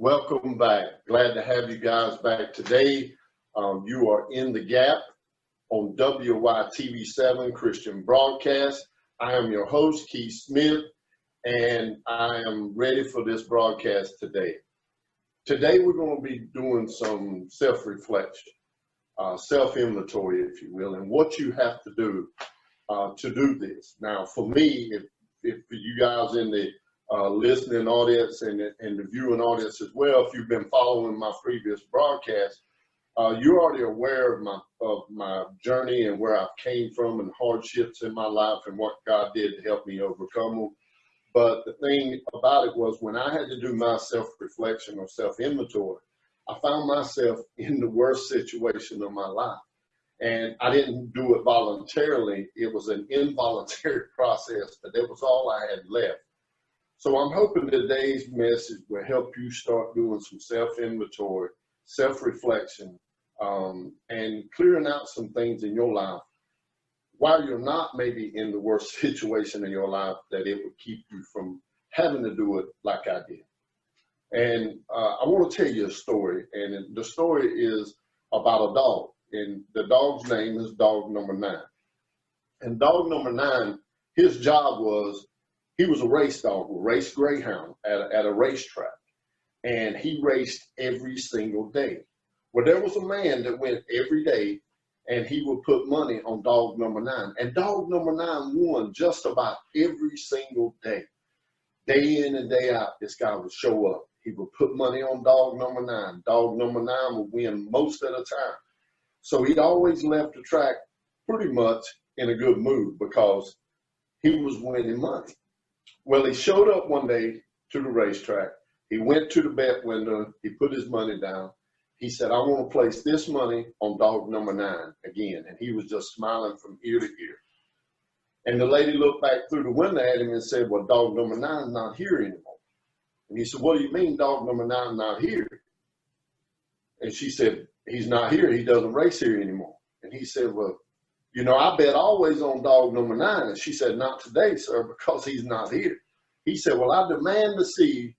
Welcome back. Glad to have you guys back today. You are in the gap on WYTV7 Christian Broadcast. I am your host, Keith Smith, and I am ready for this broadcast today. Today we're going to be doing some self-reflection, self-inventory, if you will, and what you have to do this. Now, for me, if you guys in the listening audience and the viewing audience as well, if you've been following my previous broadcast, you're already aware of my journey and where I've came from and hardships in my life and what God did to help me overcome them. But the thing about it was when I had to do my self-reflection or self-inventory, I found myself in the worst situation of my life. And I didn't do it voluntarily. It was an involuntary process, but that was all I had left. So I'm hoping today's message will help you start doing some self-inventory, self-reflection, and clearing out some things in your life while you're not maybe in the worst situation in your life, that it would keep you from having to do it like I did. And I want to tell you a story, and the story is about a dog, and the dog's name is dog number 9. And dog number 9, his job was, he was a race dog, a race greyhound at a racetrack, and he raced every single day. Well, there was a man that went every day, and he would put money on dog number 9. And dog number 9 won just about every single day. Day in and day out, this guy would show up. He would put money on dog number 9. Dog number 9 would win most of the time. So he always left the track pretty much in a good mood because he was winning money. Well, he showed up one day to the racetrack. He went to the bet window. He put his money down. He said, I want to place this money on dog number 9 again. And he was just smiling from ear to ear. And the lady looked back through the window at him and said, well, dog number 9 is not here anymore. And he said, what do you mean dog number 9 is not here? And she said, he's not here. He doesn't race here anymore. And he said, well, you know, I bet always on dog number 9. And she said, not today, sir, because he's not here. He said, well, I demand to see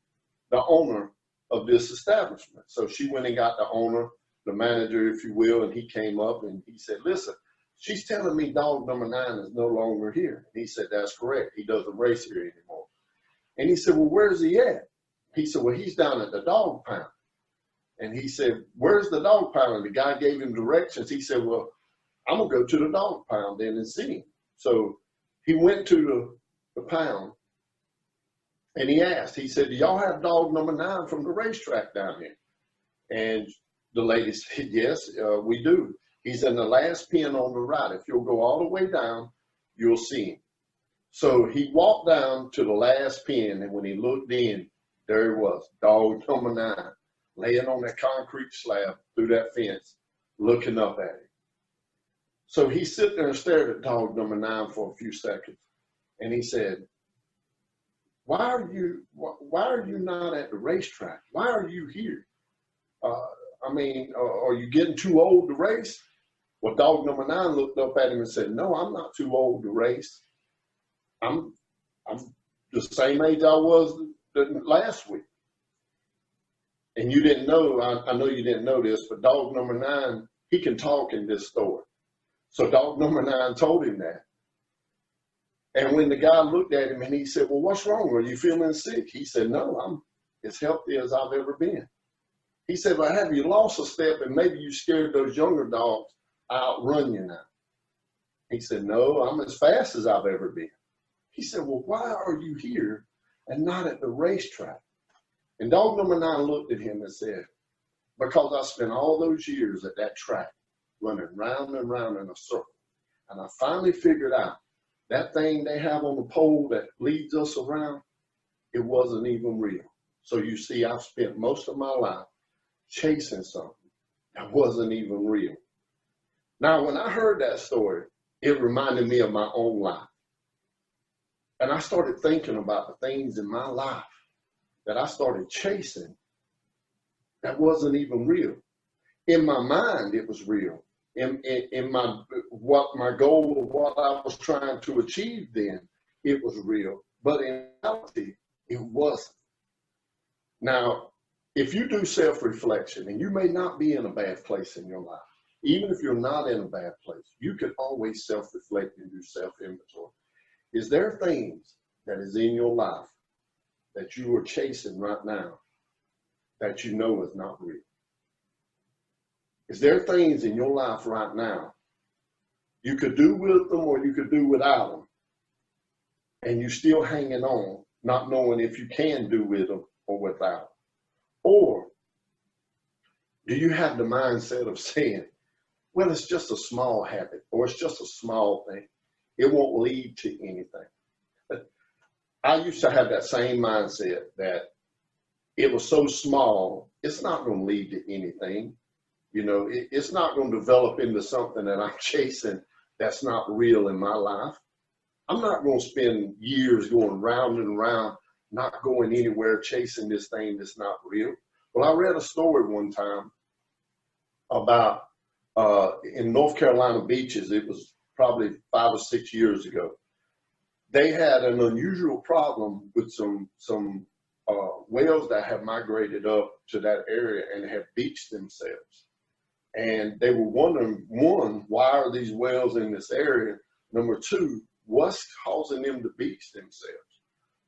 the owner of this establishment. So she went and got the owner, the manager, if you will, and he came up and he said, listen, she's telling me dog number 9 is no longer here. And he said, that's correct. He doesn't race here anymore. And he said, well, where's he at? He said, well, he's down at the dog pound. And he said, where's the dog pound? And the guy gave him directions. He said, well, I'm going to go to the dog pound then and see him. So he went to the pound and he asked, he said, do y'all have dog number 9 from the racetrack down here? And the lady said, yes, we do. He's in the last pen on the right. If you'll go all the way down, you'll see him. So he walked down to the last pen, and when he looked in, there he was, dog number 9, laying on that concrete slab through that fence, looking up at him. So he sit there and stared at dog number 9 for a few seconds, and he said, why are you not at the racetrack? Why are you here? Are you getting too old to race? Well, dog number 9 looked up at him and said, no, I'm not too old to race. I'm the same age I was last week. And you didn't know, I know you didn't know this, but dog number 9, he can talk in this story. So dog number 9 told him that. And when the guy looked at him and he said, well, what's wrong? Are you feeling sick? He said, no, I'm as healthy as I've ever been. He said, well, have you lost a step and maybe you scared those younger dogs outrun you now? He said, no, I'm as fast as I've ever been. He said, well, why are you here and not at the racetrack? And dog number 9 looked at him and said, because I spent all those years at that track running round and round in a circle. And I finally figured out that thing they have on the pole that leads us around, it wasn't even real. So you see, I've spent most of my life chasing something that wasn't even real. Now, when I heard that story, it reminded me of my own life. And I started thinking about the things in my life that I started chasing that wasn't even real. In my mind, it was real. In my goal of what I was trying to achieve then, it was real. But in reality, it wasn't. Now, if you do self-reflection, and you may not be in a bad place in your life, even if you're not in a bad place, you can always self-reflect and do self-inventory. Is there things that is in your life that you are chasing right now that you know is not real? Is there things in your life right now you could do with them or you could do without them, and you're still hanging on, not knowing if you can do with them or without them? Or do you have the mindset of saying, well, it's just a small habit, or it's just a small thing, it won't lead to anything? I used to have that same mindset that it was so small, it's not going to lead to anything. You know, it's not going to develop into something that I'm chasing that's not real in my life. I'm not going to spend years going round and round, not going anywhere, chasing this thing that's not real. Well, I read a story one time about in North Carolina beaches. It was probably 5 or 6 years ago. They had an unusual problem with some whales that have migrated up to that area and have beached themselves. And they were wondering, one, why are these whales in this area? Number two, what's causing them to beach themselves?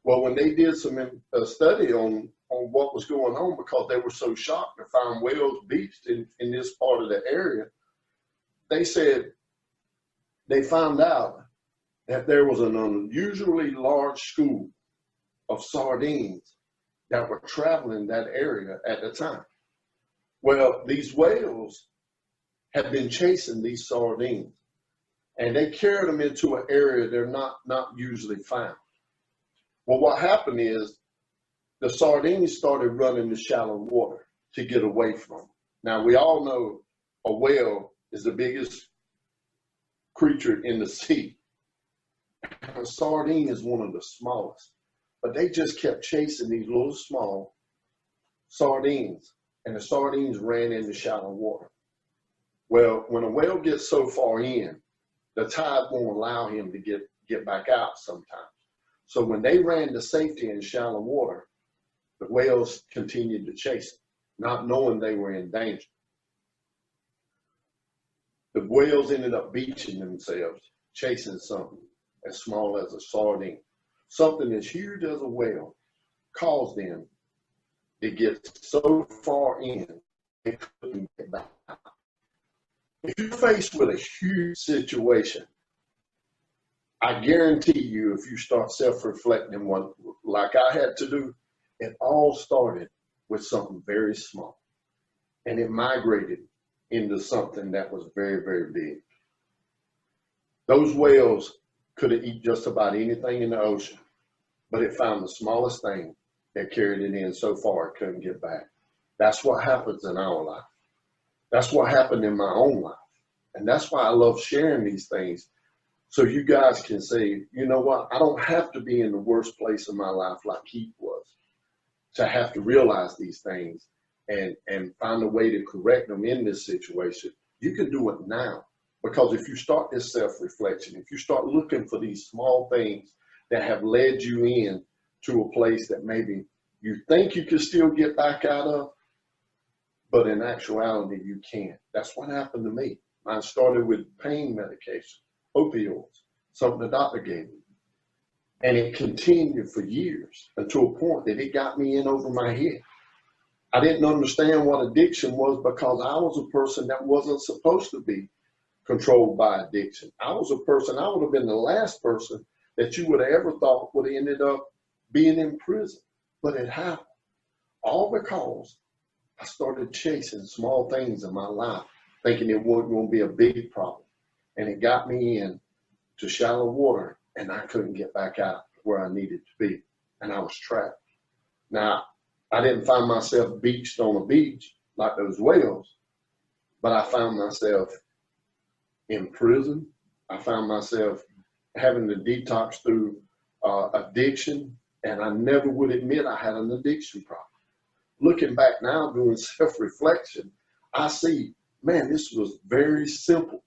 Well, when they did some study on what was going on, because they were so shocked to find whales beached in this part of the area, they said they found out that there was an unusually large school of sardines that were traveling that area at the time. Well, these whales have been chasing these sardines, and they carried them into an area they're not usually found. Well, what happened is the sardines started running to shallow water to get away from them. Now, we all know a whale is the biggest creature in the sea. A sardine is one of the smallest, but they just kept chasing these little small sardines, and the sardines ran into shallow water. Well, when a whale gets so far in, the tide won't allow him to get back out sometimes. So when they ran to safety in shallow water, the whales continued to chase them, not knowing they were in danger. The whales ended up beaching themselves, chasing something as small as a sardine. Something as huge as a whale caused them to get so far in, they couldn't get back out. If you're faced with a huge situation, I guarantee you, if you start self-reflecting like I had to do, it all started with something very small, and it migrated into something that was very, very big. Those whales could have eaten just about anything in the ocean, but it found the smallest thing that carried it in so far it couldn't get back. That's what happens in our life. That's what happened in my own life. And that's why I love sharing these things, so you guys can say, you know what, I don't have to be in the worst place of my life like Keith was to have to realize these things and find a way to correct them in this situation. You can do it now, because if you start this self-reflection, if you start looking for these small things that have led you in to a place that maybe you think you can still get back out of, but in actuality you can't. That's what happened to me. Mine started with pain medication, opioids, something the doctor gave me. And it continued for years until a point that it got me in over my head. I didn't understand what addiction was, because I was a person that wasn't supposed to be controlled by addiction. I was a person, I would have been the last person that you would have ever thought would have ended up being in prison. But it happened. All because I started chasing small things in my life, thinking it wasn't going to be a big problem. And it got me in to shallow water, and I couldn't get back out where I needed to be. And I was trapped. Now, I didn't find myself beached on a beach like those whales, but I found myself in prison. I found myself having to detox through addiction, and I never would admit I had an addiction problem. Looking back now, doing self-reflection, I see, man, this was very simple.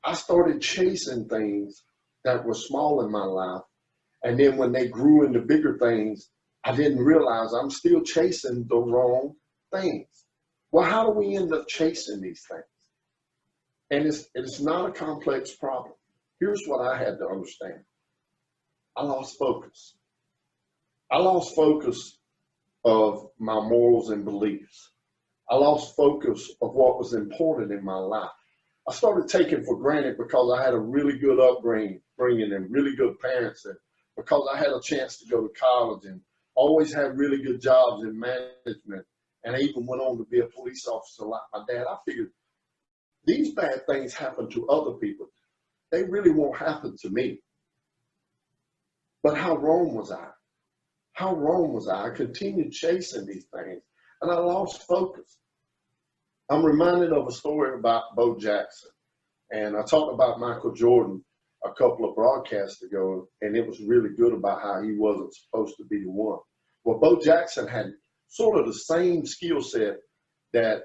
I started chasing things that were small in my life, and then when they grew into bigger things, I didn't realize I'm still chasing the wrong things. Well, how do we end up chasing these things? And it's not a complex problem. Here's what I had to understand. I lost focus. I lost focus of my morals and beliefs. I lost focus of what was important in my life. I started taking for granted because I had a really good upbringing and really good parents, and because I had a chance to go to college and always had really good jobs in management, and I even went on to be a police officer like my dad. I figured these bad things happen to other people. They really won't happen to me. But how wrong was I? How wrong was I? I continued chasing these things, and I lost focus. I'm reminded of a story about Bo Jackson, and I talked about Michael Jordan a couple of broadcasts ago, and it was really good about how he wasn't supposed to be the one. Well, Bo Jackson had sort of the same skill set that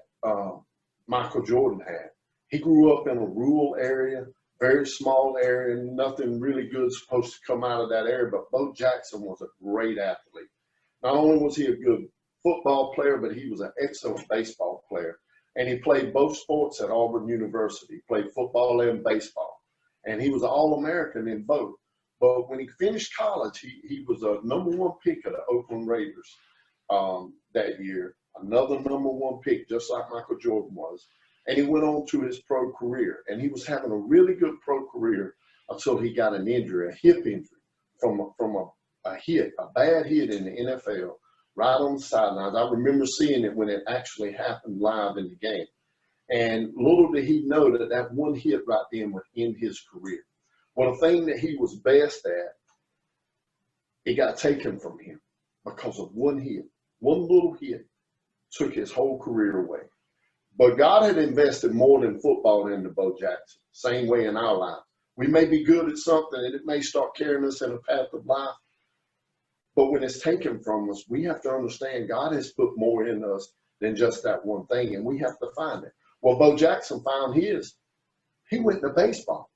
Michael Jordan had. He grew up in a rural area, very small area, nothing really good supposed to come out of that area, but Bo Jackson was a great athlete. Not only was he a good football player, but he was an excellent baseball player. And he played both sports at Auburn University. He played football and baseball. And he was an All-American in both. But when he finished college, he was a #1 pick of the Oakland Raiders that year. Another #1 pick, just like Michael Jordan was. And he went on to his pro career. And he was having a really good pro career until he got an injury, a hip injury, from a hit, a bad hit in the NFL. Right on the sidelines. I remember seeing it when it actually happened live in the game. And little did he know that that one hit right then would end his career. Well, the thing that he was best at, it got taken from him because of one hit. One little hit took his whole career away. But God had invested more than football into Bo Jackson. Same way in our life. We may be good at something and it may start carrying us in a path of life. But when it's taken from us, we have to understand God has put more in us than just that one thing, and we have to find it. Well, Bo Jackson found his. He went to baseball.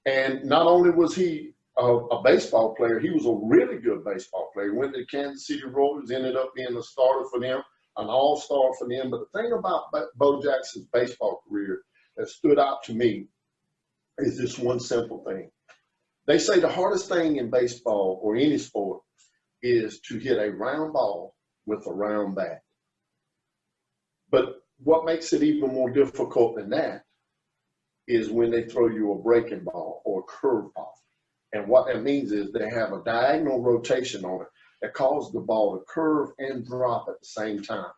And not only was he a baseball player, he was a really good baseball player. He went to the Kansas City Royals, ended up being a starter for them, an all-star for them. But the thing about Bo Jackson's baseball career that stood out to me is this one simple thing. They say the hardest thing in baseball or any sport is to hit a round ball with a round bat. But what makes it even more difficult than that is when they throw you a breaking ball or a curve ball. And what that means is they have a diagonal rotation on it that causes the ball to curve and drop at the same time,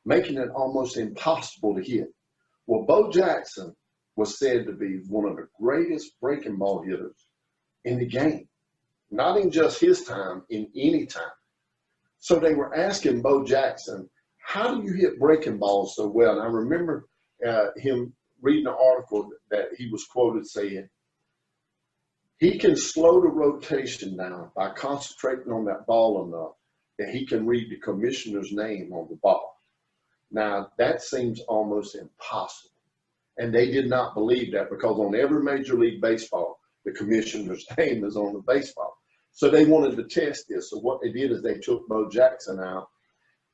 making it almost impossible to hit. Well, Bo Jackson was said to be one of the greatest breaking ball hitters in the game. Not in just his time, in any time. So they were asking Bo Jackson, how do you hit breaking balls so well? And I remember him reading an article that he was quoted saying, he can slow the rotation down by concentrating on that ball enough that he can read the commissioner's name on the ball. Now, that seems almost impossible. And they did not believe that because on every Major League Baseball, the commissioner's name is on the baseball. So they wanted to test this. So what they did is they took Bo Jackson out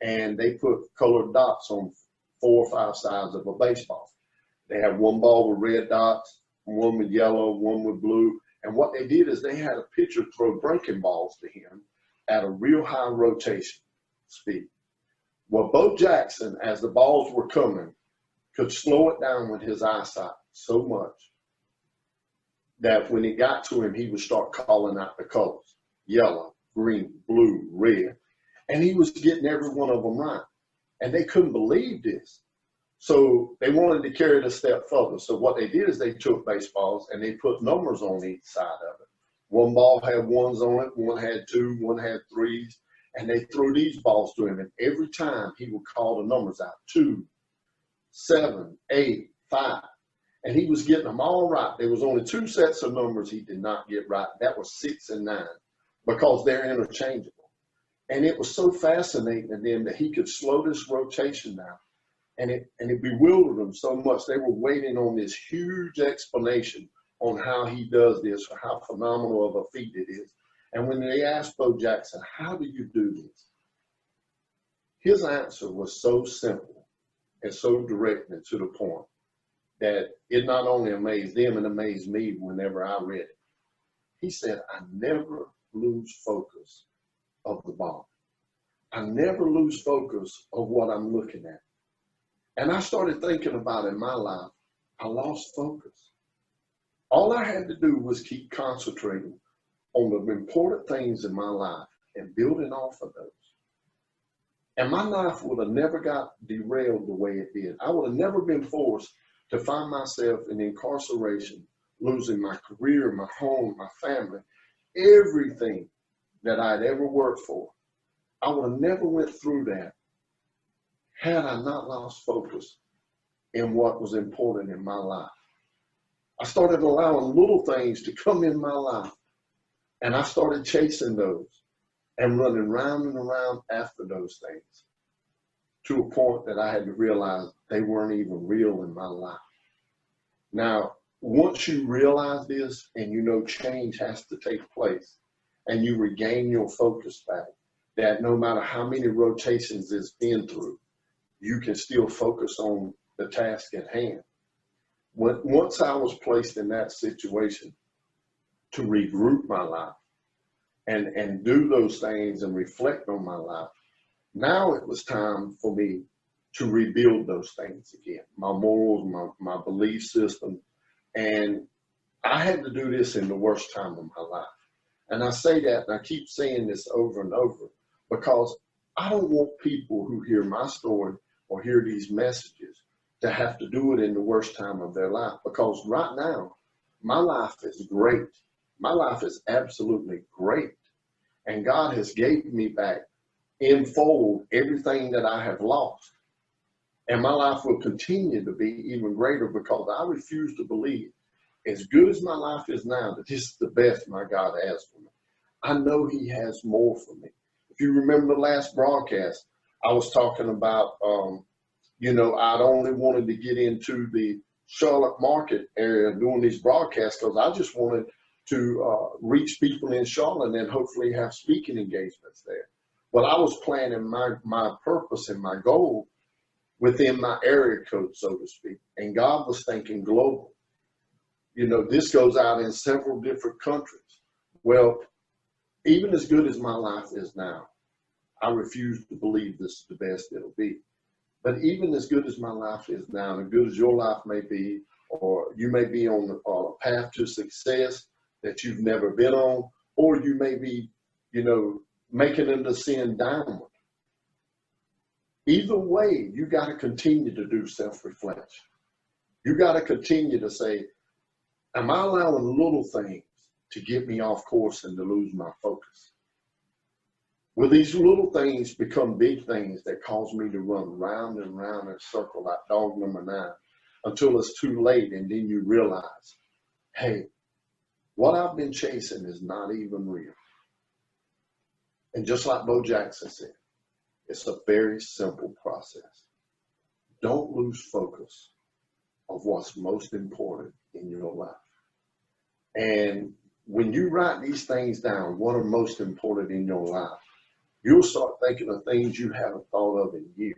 and they put colored dots on 4 or 5 sides of a baseball. They had one ball with red dots, one with yellow, one with blue. And what they did is they had a pitcher throw breaking balls to him at a real high rotation speed. Well, Bo Jackson, as the balls were coming, could slow it down with his eyesight so much that when it got to him, he would start calling out the colors: yellow, green, blue, red. And he was getting every one of them right. And they couldn't believe this. So they wanted to carry it a step further. So what they did is they took baseballs and they put numbers on each side of it. One ball had ones on it, one had 2, one had 3s. And they threw these balls to him. And every time he would call the numbers out: 2, 7, 8, 5. And he was getting them all right. There was only 2 sets of numbers he did not get right. That was 6 and 9 because they're interchangeable. And it was so fascinating to them that he could slow this rotation down. And it bewildered them so much. They were waiting on this huge explanation on how he does this or how phenomenal of a feat it is. And when they asked Bo Jackson, how do you do this? His answer was so simple and so direct and to the point that it not only amazed them and amazed me whenever I read it. He said, I never lose focus of the ball. I never lose focus of what I'm looking at. And I started thinking about in my life, I lost focus. All I had to do was keep concentrating on the important things in my life and building off of those. And my life would have never got derailed the way it did. I would have never been forced to find myself in incarceration, losing my career, my home, my family, everything that I'd ever worked for. I would have never went through that had I not lost focus in what was important in my life. I started allowing little things to come in my life, and I started chasing those and running round and around after those things to a point that I had to realize they weren't even real in my life. Now, once you realize this and you know change has to take place and you regain your focus back, that no matter how many rotations it's been through, you can still focus on the task at hand. Once I was placed in that situation to regroup my life and do those things and reflect on my life, now it was time for me to rebuild those things again, my morals, my belief system. And I had to do this in the worst time of my life. And I say that, and I keep saying this over and over, because I don't want people who hear my story or hear these messages to have to do it in the worst time of their life. Because right now, my life is great. My life is absolutely great. And God has gave me back in full everything that I have lost. And my life will continue to be even greater because I refuse to believe, as good as my life is now, that this is the best my God has for me. I know He has more for me. If you remember the last broadcast, I was talking about, I'd only wanted to get into the Charlotte market area doing these broadcasts because I just wanted to reach people in Charlotte and hopefully have speaking engagements there. Well, I was planning my purpose and my goal within my area code, so to speak. And God was thinking global. This goes out in several different countries. Well, even as good as my life is now, I refuse to believe this is the best it'll be. But even as good as my life is now, and as good as your life may be, or you may be on a path to success that you've never been on, or you may be, making a descent downward. Either way, you got to continue to do self-reflection. You got to continue to say, am I allowing little things to get me off course and to lose my focus? Will these little things become big things that cause me to run round and round in a circle like dog number 9 until it's too late, and then you realize, hey, what I've been chasing is not even real. And just like Bo Jackson said, it's a very simple process. Don't lose focus of what's most important in your life. And when you write these things down, what are most important in your life, you'll start thinking of things you haven't thought of in years.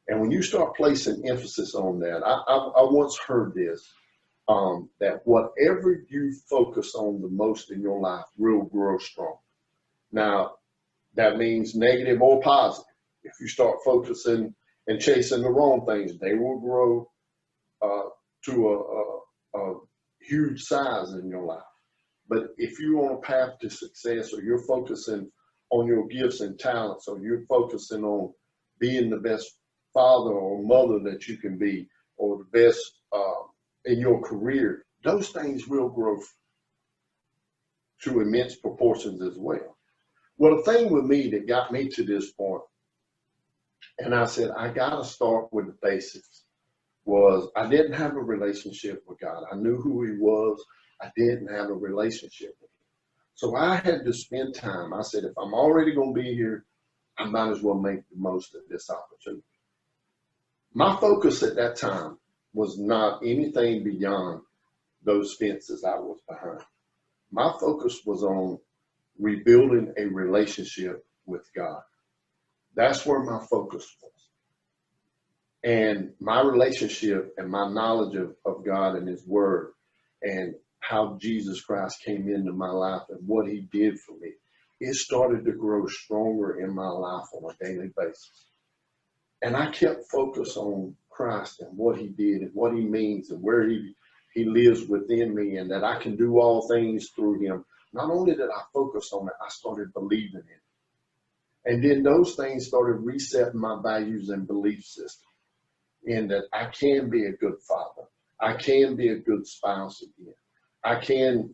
And when you start placing emphasis on that, I once heard this, that whatever you focus on the most in your life will grow strong. Now, that means negative or positive. If you start focusing and chasing the wrong things, they will grow to a huge size in your life. But if you're on a path to success, or you're focusing on your gifts and talents, or you're focusing on being the best father or mother that you can be, or the best in your career, those things will grow to immense proportions as well. Well, the thing with me that got me to this point, and I said, I got to start with the basics, was I didn't have a relationship with God. I knew who He was. I didn't have a relationship with Him. So I had to spend time. I said, if I'm already going to be here, I might as well make the most of this opportunity. My focus at that time was not anything beyond those fences I was behind. My focus was on rebuilding a relationship with God. That's where my focus was. And my relationship and my knowledge of God and his word and how Jesus Christ came into my life and what he did for me, it started to grow stronger in my life on a daily basis. And I kept focused on Christ and what he did and what he means and where he lives within me and that I can do all things through him. Not only did I focus on it, I started believing it. And then those things started resetting my values and belief system in that I can be a good father. I can be a good spouse again. I can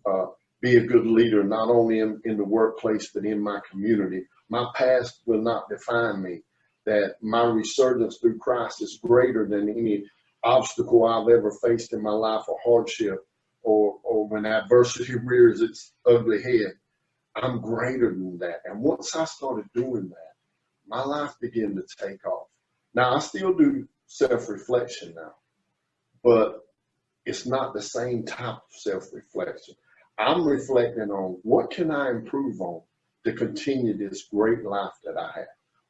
be a good leader, not only in the workplace, but in my community. My past will not define me. That my resurgence through Christ is greater than any obstacle I've ever faced in my life or hardship or when adversity rears its ugly head. I'm greater than that. And once I started doing that, my life began to take off. Now, I still do self-reflection now, but it's not the same type of self-reflection. I'm reflecting on what can I improve on to continue this great life that I have?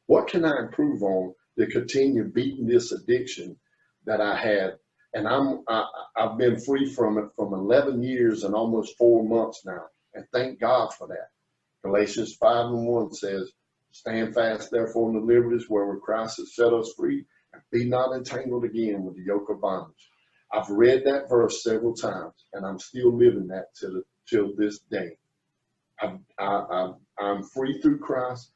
What can I improve on to continue beating this addiction that I had? And I've been free from it from 11 years and almost 4 months now. And thank God for that. Galatians 5:1 says, stand fast, therefore, in the liberties wherewith Christ has set us free, and be not entangled again with the yoke of bondage. I've read that verse several times, and I'm still living that till this day. I'm free through Christ,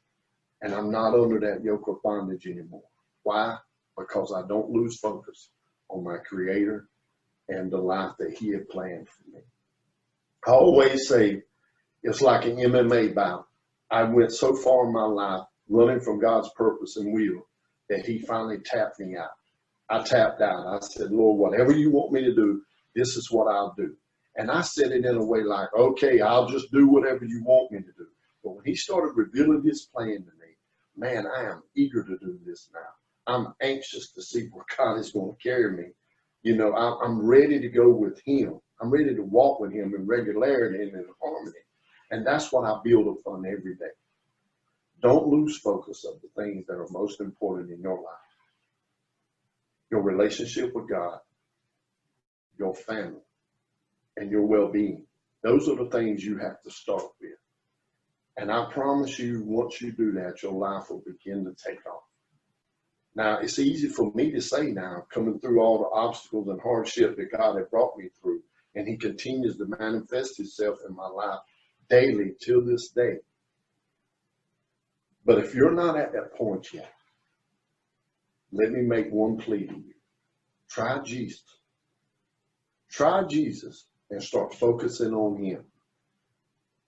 and I'm not under that yoke of bondage anymore. Why? Because I don't lose focus on my Creator and the life that he had planned for me. I always say it's like an MMA bout. I went so far in my life running from God's purpose and will that he finally tapped me out. I tapped out. I said, Lord, whatever you want me to do, this is what I'll do. And I said it in a way like, okay, I'll just do whatever you want me to do. But when he started revealing his plan to me, man, I am eager to do this now. I'm anxious to see where God is going to carry me. You know, I'm ready to go with him. I'm ready to walk with him in regularity and in harmony. And that's what I build upon every day. Don't lose focus of the things that are most important in your life. Your relationship with God, your family, and your well-being. Those are the things you have to start with. And I promise you, once you do that, your life will begin to take off. Now, it's easy for me to say now, coming through all the obstacles and hardship that God had brought me through, and he continues to manifest himself in my life daily till this day. But if you're not at that point yet, let me make one plea to you. Try Jesus. Try Jesus and start focusing on him.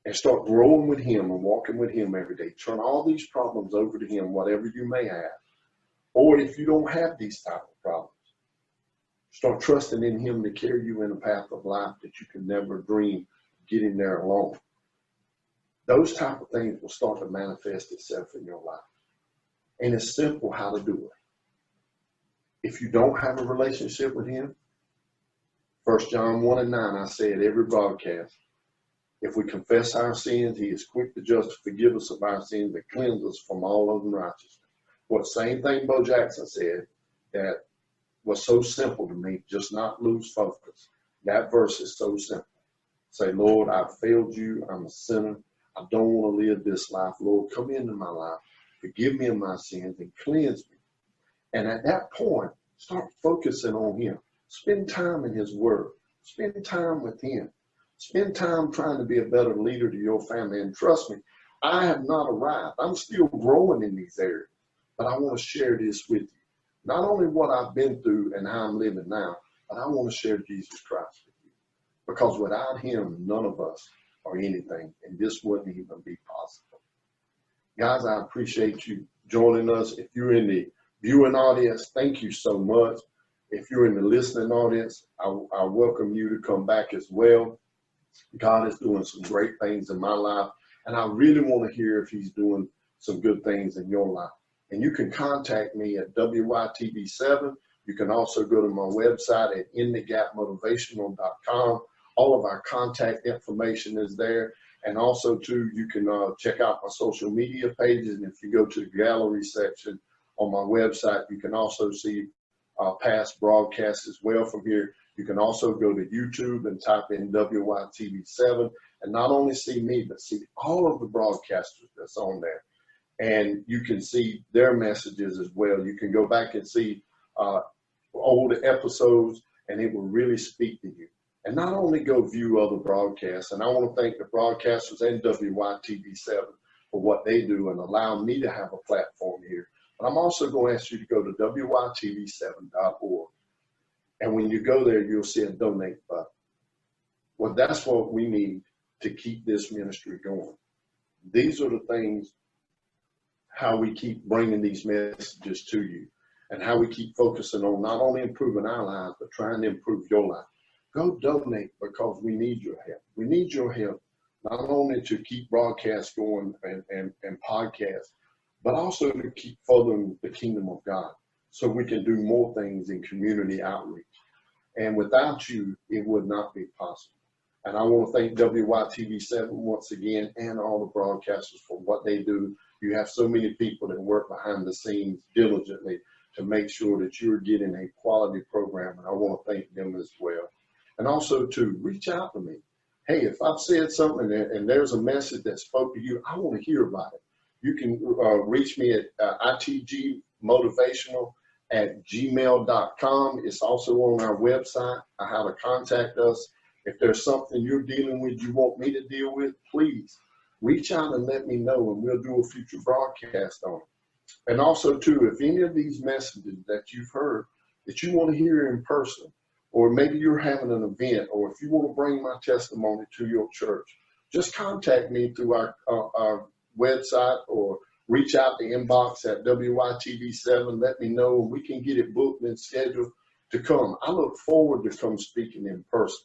And start growing with him and walking with him every day. Turn all these problems over to him, whatever you may have. Or if you don't have these type of problems, start trusting in him to carry you in a path of life that you can never dream of getting there alone. Those type of things will start to manifest itself in your life. And it's simple how to do it. If you don't have a relationship with him, 1 John 1:9, I say it every broadcast. If we confess our sins, he is quick to just forgive us of our sins and cleanse us from all unrighteousness. What same thing Bo Jackson said that was so simple to me, just not lose focus. That verse is so simple. Say, Lord, I've failed you. I'm a sinner. I don't want to live this life. Lord, come into my life. Forgive me of my sins and cleanse me. And at that point, start focusing on him. Spend time in his word. Spend time with him. Spend time trying to be a better leader to your family. And trust me, I have not arrived. I'm still growing in these areas. But I want to share this with you. Not only what I've been through and how I'm living now, but I want to share Jesus Christ with you. Because without him, none of us are anything. And this wouldn't even be possible. Guys, I appreciate you joining us. If you're in the viewing audience, thank you so much. If you're in the listening audience, I welcome you to come back as well. God is doing some great things in my life. And I really want to hear if he's doing some good things in your life. And you can contact me at WYTV7. You can also go to my website at inthegapmotivational.com. All of our contact information is there. And also, too, you can check out my social media pages. And if you go to the gallery section on my website, you can also see past broadcasts as well from here. You can also go to YouTube and type in WYTV7 and not only see me, but see all of the broadcasters that's on there. And you can see their messages as well. You can go back and see old episodes, and it will really speak to you. And not only go view other broadcasts, and I want to thank the broadcasters and WYTV7 for what they do and allow me to have a platform here. But I'm also going to ask you to go to WYTV7.org. And when you go there, you'll see a donate button. Well, that's what we need to keep this ministry going. These are the things, how we keep bringing these messages to you and how we keep focusing on not only improving our lives, but trying to improve your life. Go donate because we need your help. We need your help not only to keep broadcasts going and podcasts, but also to keep furthering the kingdom of God so we can do more things in community outreach. And without you, it would not be possible. And I want to thank WYTV7 once again and all the broadcasters for what they do. You have so many people that work behind the scenes diligently to make sure that you're getting a quality program, and I want to thank them as well. And also, to reach out to me. Hey, if I've said something and there's a message that spoke to you, I want to hear about it. You can reach me at itgmotivational@gmail.com. It's also on our website, how to contact us. If there's something you're dealing with you want me to deal with, please reach out and let me know, and we'll do a future broadcast on it. And also, too, if any of these messages that you've heard that you want to hear in person, or maybe you're having an event, or if you want to bring my testimony to your church, just contact me through our website or reach out to inbox at WYTV7. Let me know, and we can get it booked and scheduled to come. I look forward to come speaking in person.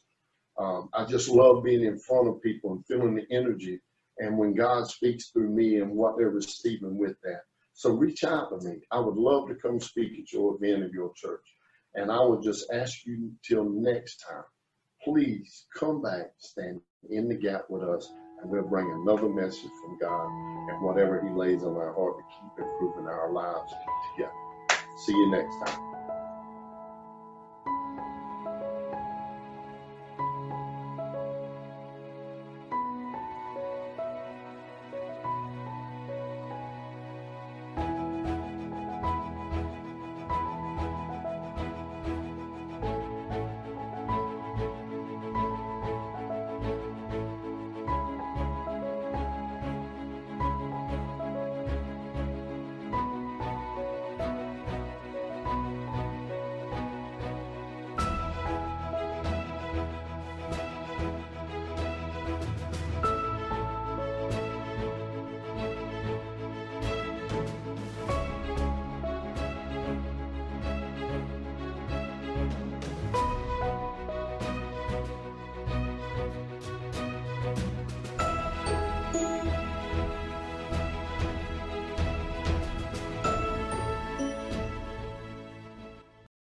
I just love being in front of people and feeling the energy, and when God speaks through me and what they're receiving with that. So reach out to me. I would love to come speak at your event of your church. And I would just ask you till next time, please come back, stand in the gap with us, and we'll bring another message from God and whatever he lays on our heart to keep improving our lives together. See you next time.